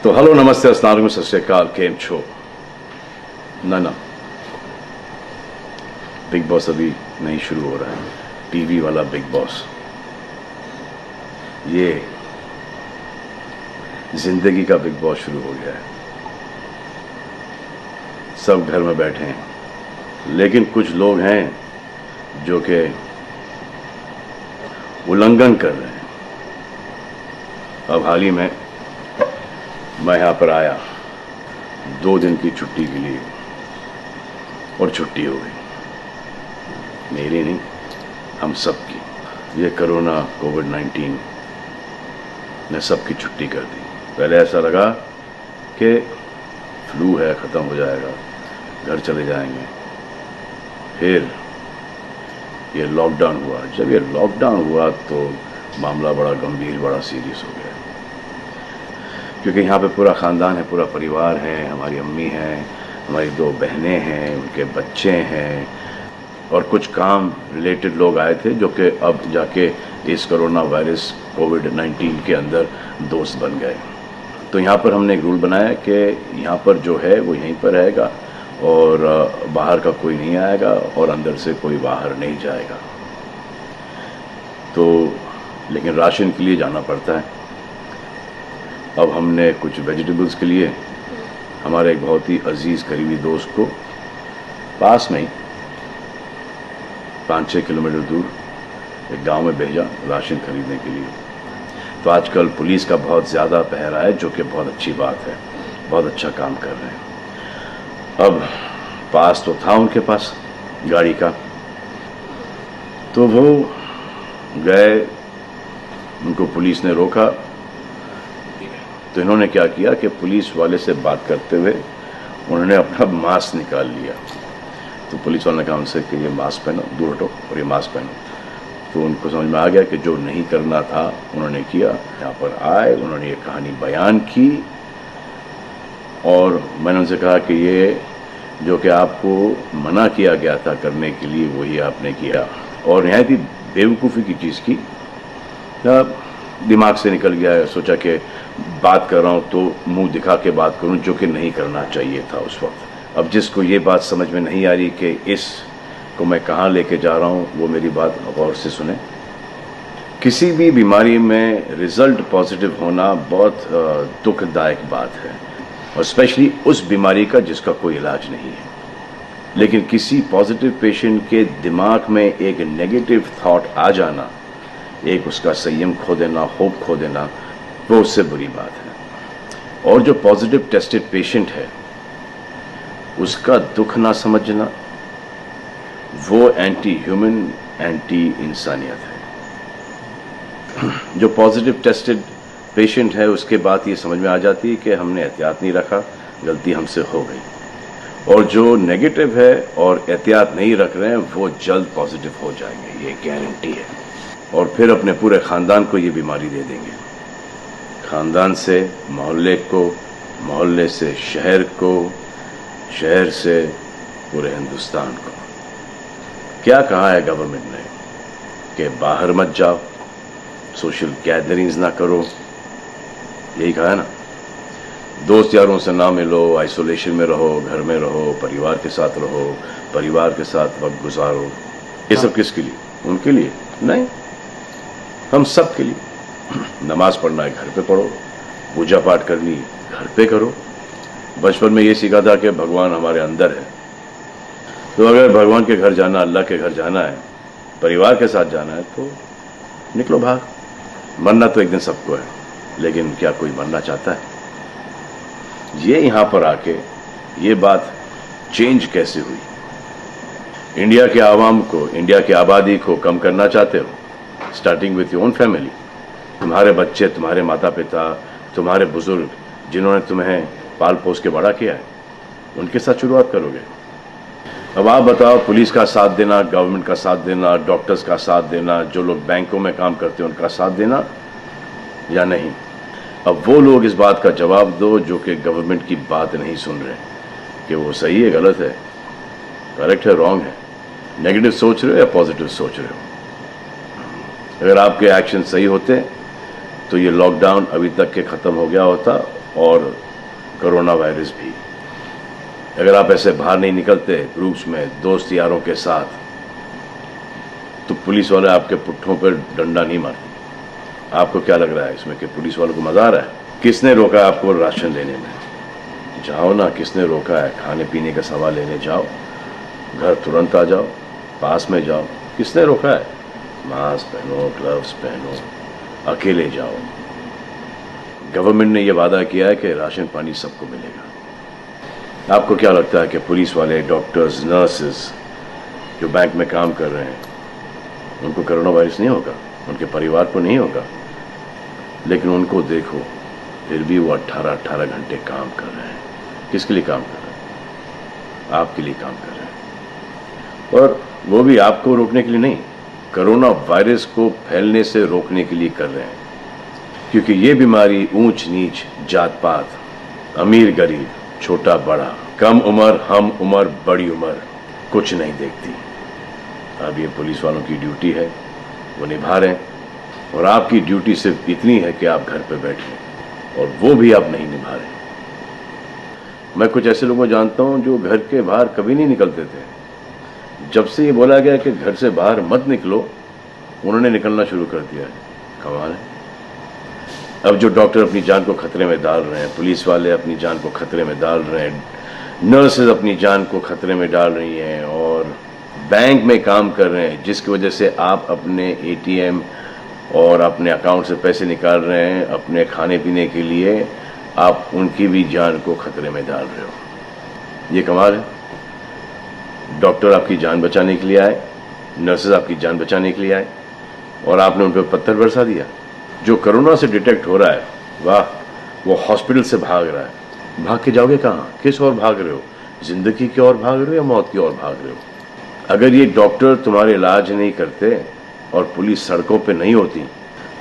तो हेलो नमस्ते अस्सलाम वालेकुम सत श्री अकाल केम छो ना बिग बॉस अभी नहीं शुरू हो रहा है। टीवी वाला बिग बॉस, ये जिंदगी का बिग बॉस शुरू हो गया है। सब घर में बैठे हैं, लेकिन कुछ लोग हैं जो कि उल्लंघन कर रहे हैं। अब हाल ही में मैं यहाँ पर आया 2 दिन की छुट्टी के लिए, और छुट्टी हो गई। मेरी नहीं, हम सब की। ये कोरोना कोविड-19 ने सबकी छुट्टी कर दी। पहले ऐसा लगा कि फ्लू है, ख़त्म हो जाएगा, घर चले जाएंगे। फिर ये लॉकडाउन हुआ। जब ये लॉकडाउन हुआ तो मामला बड़ा गंभीर, बड़ा सीरियस हो गया, क्योंकि यहाँ पे पूरा ख़ानदान है, पूरा परिवार है। हमारी अम्मी हैं, हमारी 2 बहनें हैं, उनके बच्चे हैं, और कुछ काम रिलेटेड लोग आए थे जो कि अब जाके इस कोरोना वायरस कोविड-19 के अंदर दोस्त बन गए। तो यहाँ पर हमने एक रूल बनाया कि यहाँ पर जो है वो यहीं पर रहेगा, और बाहर का कोई नहीं आएगा, और अंदर से कोई बाहर नहीं जाएगा। तो लेकिन राशन के लिए जाना पड़ता है। अब हमने कुछ वेजिटेबल्स के लिए हमारे एक बहुत ही अजीज़ करीबी दोस्त को पास में ही 5-6 किलोमीटर दूर एक गांव में भेजा राशन खरीदने के लिए। तो आजकल पुलिस का बहुत ज़्यादा पहरा है, जो कि बहुत अच्छी बात है, बहुत अच्छा काम कर रहे हैं। अब पास तो था उनके पास गाड़ी का, तो वो गए, उनको पुलिस ने रोका। तो इन्होंने क्या किया कि पुलिस वाले से बात करते हुए उन्होंने अपना मास्क निकाल लिया। तो पुलिस वाले ने कहा उनसे कि ये मास्क पहनो, दूर हटो और ये मास्क पहनो। तो उनको समझ में आ गया कि जो नहीं करना था उन्होंने किया। यहाँ पर आए, उन्होंने ये कहानी बयान की, और मैंने उनसे कहा कि ये जो कि आपको मना किया गया था करने के लिए, वही आपने किया, और नहायत ही बेवकूफ़ी की चीज़ की। दिमाग से निकल गया। सोचा कि बात कर रहा हूँ तो मुंह दिखा के बात करूँ, जो कि नहीं करना चाहिए था उस वक्त। अब जिसको ये बात समझ में नहीं आ रही कि इस को मैं कहाँ लेके जा रहा हूँ, वो मेरी बात गौर से सुने। किसी भी बीमारी में रिज़ल्ट पॉजिटिव होना बहुत दुखदायक बात है, और स्पेशली उस बीमारी का जिसका कोई इलाज नहीं है। लेकिन किसी पॉजिटिव पेशेंट के दिमाग में एक नेगेटिव थॉट आ जाना, एक उसका संयम खो देना, होप खो देना, वो उससे बुरी बात है। और जो पॉजिटिव टेस्टेड पेशेंट है, उसका दुख ना समझना, वो एंटी ह्यूमन, एंटी इंसानियत है। जो पॉजिटिव टेस्टेड पेशेंट है, उसके बाद ये समझ में आ जाती है कि हमने एहतियात नहीं रखा, गलती हमसे हो गई। और जो नेगेटिव है और एहतियात नहीं रख रहे हैं, वो जल्द पॉजिटिव हो जाएंगे, ये गारंटी है। और फिर अपने पूरे ख़ानदान को ये बीमारी दे देंगे। ख़ानदान से मोहल्ले को, मोहल्ले से शहर को, शहर से पूरे हिंदुस्तान को। क्या कहा है गवर्नमेंट ने कि बाहर मत जाओ, सोशल गैदरिंग्स ना करो, यही कहा है ना। दोस्त यारों से ना मिलो, आइसोलेशन में रहो, घर में रहो, परिवार के साथ रहो, परिवार के साथ वक्त गुजारो। ये सब किसके लिए? उनके लिए नहीं, हम सब के लिए। नमाज पढ़ना है घर पे पढ़ो, पूजा पाठ करनी है घर पे करो। बचपन में ये सीखा था कि भगवान हमारे अंदर है, तो अगर भगवान के घर जाना, अल्लाह के घर जाना है, परिवार के साथ जाना है, तो निकलो बाहर। मरना तो एक दिन सबको है, लेकिन क्या कोई मरना चाहता है? ये यहाँ पर आके ये बात चेंज कैसे हुई? इंडिया के आवाम को, इंडिया की आबादी को कम करना चाहते हो? Starting with your own family. तुम्हारे बच्चे, तुम्हारे माता पिता, तुम्हारे बुजुर्ग, जिन्होंने तुम्हें पाल पोस के बड़ा किया है, उनके साथ शुरुआत करोगे। अब आप बताओ, पुलिस का साथ देना, गवर्नमेंट का साथ देना, डॉक्टर्स का साथ देना, जो लोग बैंकों में काम करते हैं उनका साथ देना या नहीं? अब वो लोग इस बात का जवाब दो जो कि गवर्नमेंट की बात नहीं सुन रहे, कि वो सही है, गलत है, करेक्ट है, रॉन्ग है, नेगेटिव सोच रहे हो या पॉजिटिव सोच रहे हो। अगर आपके एक्शन सही होते तो ये लॉकडाउन अभी तक के ख़त्म हो गया होता, और कोरोना वायरस भी। अगर आप ऐसे बाहर नहीं निकलते ग्रुप्स में दोस्त यारों के साथ, तो पुलिस वाले आपके पुट्ठों पर डंडा नहीं मारते। आपको क्या लग रहा है इसमें कि पुलिस वालों को मजा आ रहा है? किसने रोका आपको राशन लेने में? जाओ ना, किसने रोका है? खाने पीने का सामान लेने जाओ, घर तुरंत आ जाओ, पास में जाओ, किसने रोका है? मास्क पहनो, ग्लव्स पहनो, अकेले जाओ। गवर्नमेंट ने यह वादा किया है कि राशन पानी सबको मिलेगा। आपको क्या लगता है कि पुलिस वाले, डॉक्टर्स, नर्सेस जो बैंक में काम कर रहे हैं, उनको कोरोना वायरस नहीं होगा? उनके परिवार को नहीं होगा? लेकिन उनको देखो, फिर भी वो 18-18 घंटे काम कर रहे हैं। किसके लिए काम कर रहे हैं? आपके लिए काम कर रहे हैं। और वो भी आपको रोकने के लिए नहीं, कोरोना वायरस को फैलने से रोकने के लिए कर रहे हैं। क्योंकि ये बीमारी ऊंच नीच, जात पात, अमीर गरीब, छोटा बड़ा, कम उम्र, हम उम्र, बड़ी उम्र कुछ नहीं देखती। अब ये पुलिस वालों की ड्यूटी है, वो निभा रहे हैं। और आपकी ड्यूटी सिर्फ इतनी है कि आप घर पे बैठे, और वो भी आप नहीं निभा रहे। मैं कुछ ऐसे लोगों को जानता हूं जो घर के बाहर कभी नहीं निकलते थे। जब से ये बोला गया कि घर से बाहर मत निकलो, उन्होंने निकलना शुरू कर दिया है। कमाल है। अब जो डॉक्टर अपनी जान को खतरे में डाल रहे हैं, पुलिस वाले अपनी जान को खतरे में डाल रहे हैं, नर्सेज अपनी जान को खतरे में डाल रही हैं, और बैंक में काम कर रहे हैं, जिसकी वजह से आप अपने एटीएम और अपने अकाउंट से पैसे निकाल रहे हैं अपने खाने पीने के लिए, आप उनकी भी जान को खतरे में डाल रहे हो। ये कमाल है। डॉक्टर आपकी जान बचाने के लिए आए, नर्सेज आपकी जान बचाने के लिए आए, और आपने उन पर पत्थर बरसा दिया। जो कोरोना से डिटेक्ट हो रहा है, वाह, वो हॉस्पिटल से भाग रहा है। भाग के जाओगे कहाँ? किस ओर भाग रहे हो? जिंदगी की ओर भाग रहे हो या मौत की ओर भाग रहे हो? अगर ये डॉक्टर तुम्हारे इलाज नहीं करते और पुलिस सड़कों पे नहीं होती,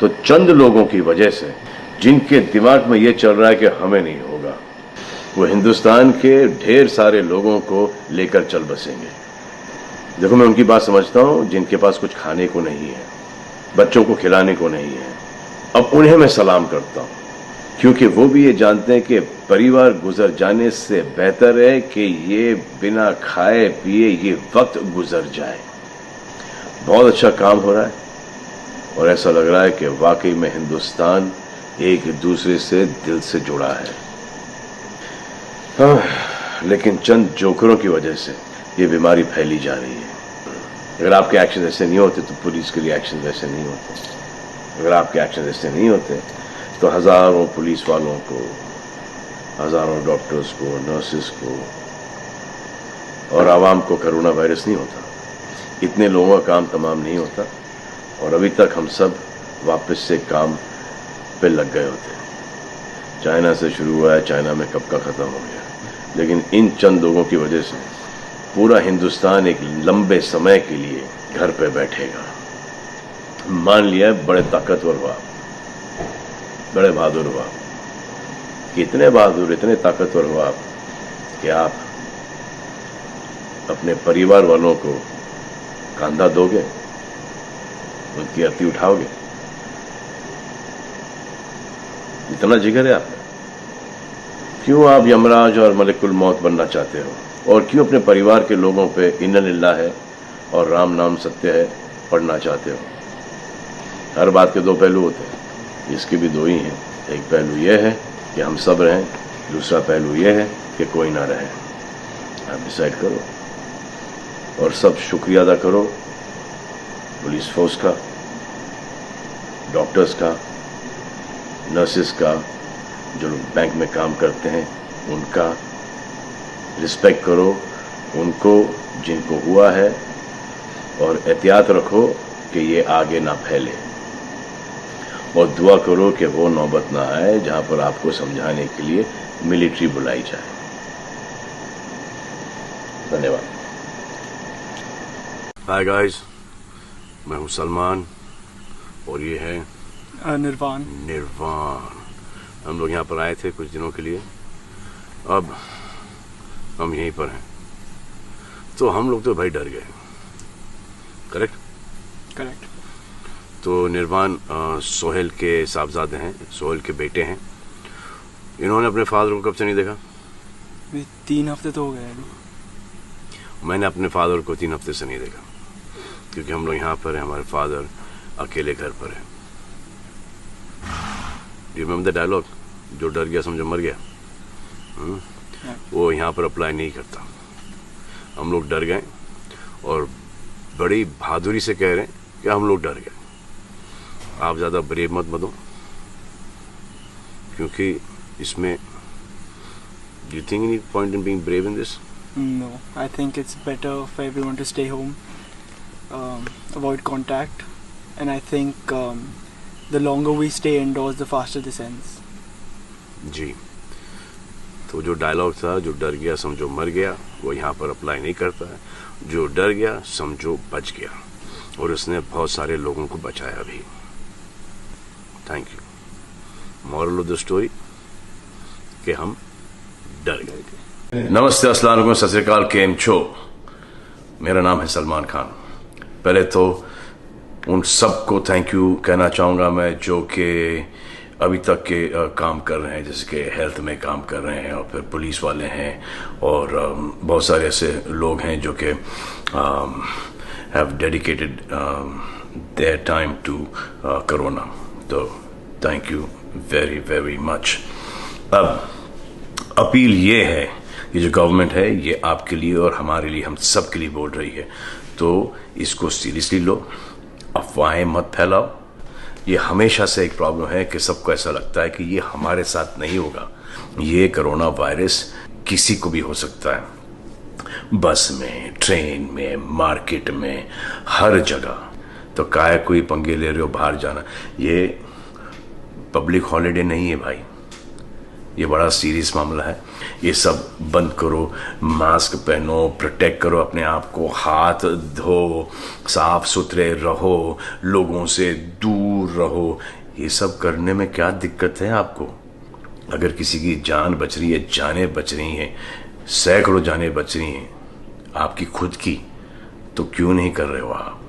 तो चंद लोगों की वजह से, जिनके दिमाग में ये चल रहा है कि हमें नहीं होगा, वो हिंदुस्तान के ढेर सारे लोगों को लेकर चल बसेंगे। देखो, मैं उनकी बात समझता हूँ जिनके पास कुछ खाने को नहीं है, बच्चों को खिलाने को नहीं है। अब उन्हें मैं सलाम करता हूँ, क्योंकि वो भी ये जानते हैं कि परिवार गुजर जाने से बेहतर है कि ये बिना खाए पिए ये वक्त गुजर जाए। बहुत अच्छा काम हो रहा है, और ऐसा लग रहा है कि वाकई में हिंदुस्तान एक दूसरे से दिल से जुड़ा है। लेकिन चंद जोकरों की वजह से ये बीमारी फैली जा रही है। अगर आपके एक्शन ऐसे नहीं होते तो पुलिस के लिए एक्शन वैसे नहीं होते। अगर आपके एक्शन ऐसे नहीं होते तो हजारों पुलिस वालों को, हजारों डॉक्टर्स को, नर्सेस को और आवाम को कोरोना वायरस नहीं होता। इतने लोगों का काम तमाम नहीं होता, और अभी तक हम सब वापस से काम पे लग गए होते। चाइना से शुरू हुआ है, चाइना में कब का ख़त्म हो गया। लेकिन इन चंद लोगों की वजह से पूरा हिंदुस्तान एक लंबे समय के लिए घर पे बैठेगा। मान लिया है बड़े ताकतवर हुआ, बड़े बहादुर हुआ, इतने बहादुर, इतने ताकतवर हुआ कि आप अपने परिवार वालों को कंधा दोगे, उनकी अर्थी उठाओगे। इतना जिगर है आपका। क्यों आप यमराज और मलिकुल मौत बनना चाहते हो? और क्यों अपने परिवार के लोगों पे इन्ना लिल्लाह है और राम नाम सत्य है पढ़ना चाहते हो? हर बात के दो पहलू होते हैं, इसके भी दो ही हैं। एक पहलू यह है कि हम सब रहें, दूसरा पहलू यह है कि कोई ना रहे। आप डिसाइड करो, और सब शुक्रिया अदा करो पुलिस फोर्स का, डॉक्टर्स का, नर्सेस का, जो लोग बैंक में काम करते हैं उनका। रिस्पेक्ट करो उनको जिनको हुआ है, और एहतियात रखो कि ये आगे ना फैले, और दुआ करो कि वो नौबत ना आए जहां पर आपको समझाने के लिए मिलिट्री बुलाई जाए। धन्यवाद। हाय गाइस, मैं हूं सलमान, और ये है निर्वाण। हम लोग यहाँ पर आए थे कुछ दिनों के लिए, अब हम यहीं पर हैं। तो हम लोग तो भाई डर गए। करेक्ट। तो निर्वाण सोहेल के साहबजादे हैं, सोहेल के बेटे हैं, इन्होंने अपने फादर को कब से नहीं देखा? 3 हफ्ते तो हो गए अभी। मैंने अपने फादर को 3 हफ्ते से नहीं देखा, क्योंकि हम लोग यहाँ पर हैं, हमारे फादर अकेले घर पर है। यू रिमेंबर द डायलॉग, जो डर गया समझो मर गया? वो यहाँ पर अप्लाई नहीं करता। हम लोग डर गए और बड़ी बहादुरी से कह रहे हैं कि हम लोग डर गए। आप ज़्यादा ब्रेव मत बनो, क्योंकि इसमें do you think any point in being brave in this? No, I think it's better for everyone to stay home, avoid contact, and I think the longer we stay indoors, the faster this ends. जी, तो जो dialogue था, जो डर गया समझो मर गया, वो यहाँ पर अप्लाई नहीं करता है। जो डर गया समझो बच गया, और उसने बहुत सारे लोगों को बचाया भी। Thank you. Moral of the story कि हम डर गए। नमस्ते, अस्सलाम वालेकुम, सत श्री अकाल, केम छो। मेरा नाम है सलमान खान। पहले तो उन सबको थैंक यू कहना चाहूँगा मैं जो कि अभी तक के काम कर रहे हैं, जैसे कि हेल्थ में काम कर रहे हैं, और फिर पुलिस वाले हैं, और बहुत सारे ऐसे लोग हैं जो कि have dedicated their time to corona. तो thank you very very much. अब अपील ये है कि जो गवर्नमेंट है ये आपके लिए और हमारे लिए, हम सब के लिए बोल रही है, तो इसको सीरियसली लो, अफवाहें मत फैलाओ। ये हमेशा से एक प्रॉब्लम है कि सबको ऐसा लगता है कि ये हमारे साथ नहीं होगा। ये कोरोना वायरस किसी को भी हो सकता है, बस में, ट्रेन में, मार्केट में, हर जगह। तो काहे कोई पंगे ले रहे हो बाहर जाना? ये पब्लिक हॉलिडे नहीं है भाई, ये बड़ा सीरियस मामला है। ये सब बंद करो, मास्क पहनो, प्रोटेक्ट करो अपने आप को, हाथ धो, साफ सुथरे रहो, लोगों से दूर रहो। ये सब करने में क्या दिक्कत है आपको? अगर किसी की जान बच रही है, जानें बच रही हैं, सैकड़ों जानें बच रही हैं आपकी खुद की, तो क्यों नहीं कर रहे हो आप?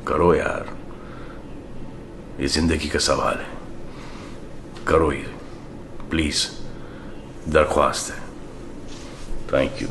करो यार, ये जिंदगी का सवाल है, करो ये प्लीज, दरख्वास्त है। Thank you.